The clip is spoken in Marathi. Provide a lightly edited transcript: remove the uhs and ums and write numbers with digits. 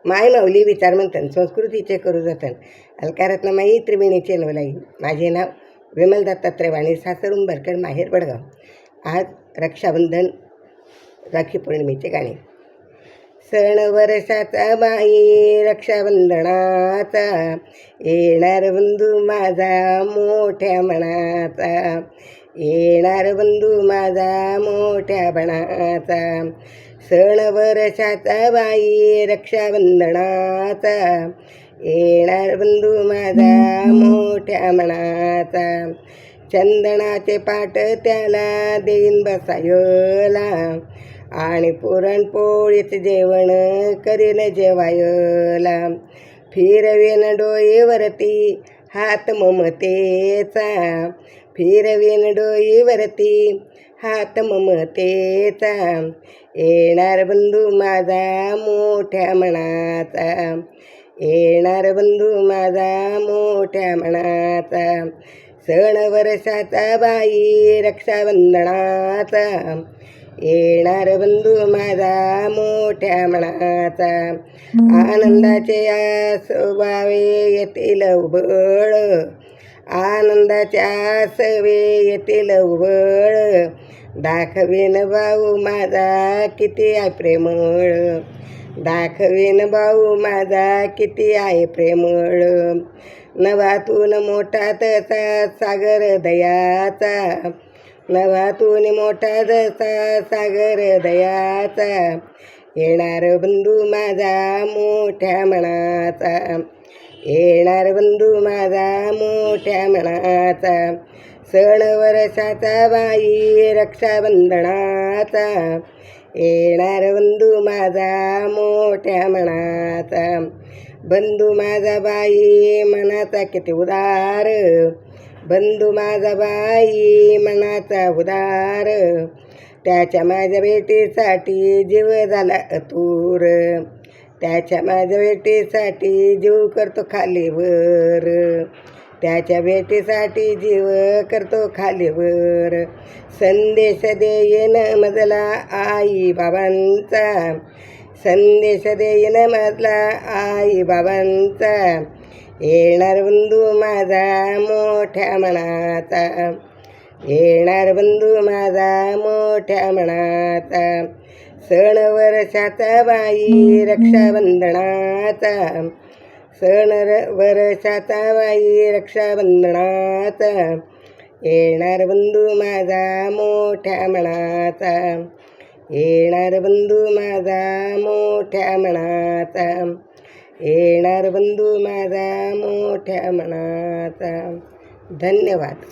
माय माऊली विचारमंथन संस्कृतीचे करू जतन अलकारत्नमाई त्रिवेणीचे नवलाई. माझे नाव विमल दत्तात्रय वाणी, सासर उंबरखेड, माहेर बडगाव. आज रक्षाबंधन, राखी पौर्णिमेचे गाणे. सण वर्षाचा बाई रक्षाबंधनाचा, येणार बंधू माझा मोठ्या मनाचा, येणार बंधू माझा मोठ्या मनाचा. सण वर्षाचा बाई रक्षाबंधनाचा, येणार बंधू माझा मोठ्या मनाचा. चंदनाचे पाट त्याला देईन बसायला, आणि पुरणपोळीचं जेवण करीन जेवायला. फिरवेन डोईवरती हात ममतेचा, फिरवेन डोईवरती हात ममतेचा. येणार बंधू माझा मोठ्या मनाचा, येणार बंधू माझा मोठ्या मनाचा. सण वर्षाचा बाई रक्षाबंधनाचा, येणार बंधू माझा मोठ्या मनाचा. आनंदाचे आसवावे येतील उबळ, आनंदाचे आसवे येतील उबळ. दाखवीन भाऊ माझा किती आहे प्रेमळ, दाखवीन भाऊ माझा किती आहे प्रेमळ. नभातून मोठा तसा सागर दयाचा, नभातून मोठा जसा सागर दयाचा. येणार बंधू माझा मोठ्या मनाचा, येणार बंधू माझा मोठ्या मनाचा. सण वर्षाचा बाई रक्षाबंधनाचा, येणार बंधू माझा मोठ्या मनाचा. बंधू माझा बाई मनाचा किती उदार, बंधू माझा बाई मनाचा उदार. त्याच्या माझ्या भेटीसाठी जीव झाला अतूर, त्याच्या माझ्या भेटीसाठी जीव करतो खालीवर, त्याच्या भेटीसाठी जीव करतो खालीवर. संदेश देईन मजला आई बाबांचा, संदेश देईन मजला आई बाबांचा. येणार बंधू माझा मोठ्या मनाचा, येणार बंधू माझा मोठ्या मनाचा. सण वर्षाचा बाई रक्षाबंधनाचा, सण वर्षाचा बाई रक्षाबंधनाचा. येणार बंधू माझा मोठ्या मनाचा, येणार बंधू माझा मोठ्या मनाचा. येणार बंधू माझा मोठ्या मनाचा. धन्यवाद.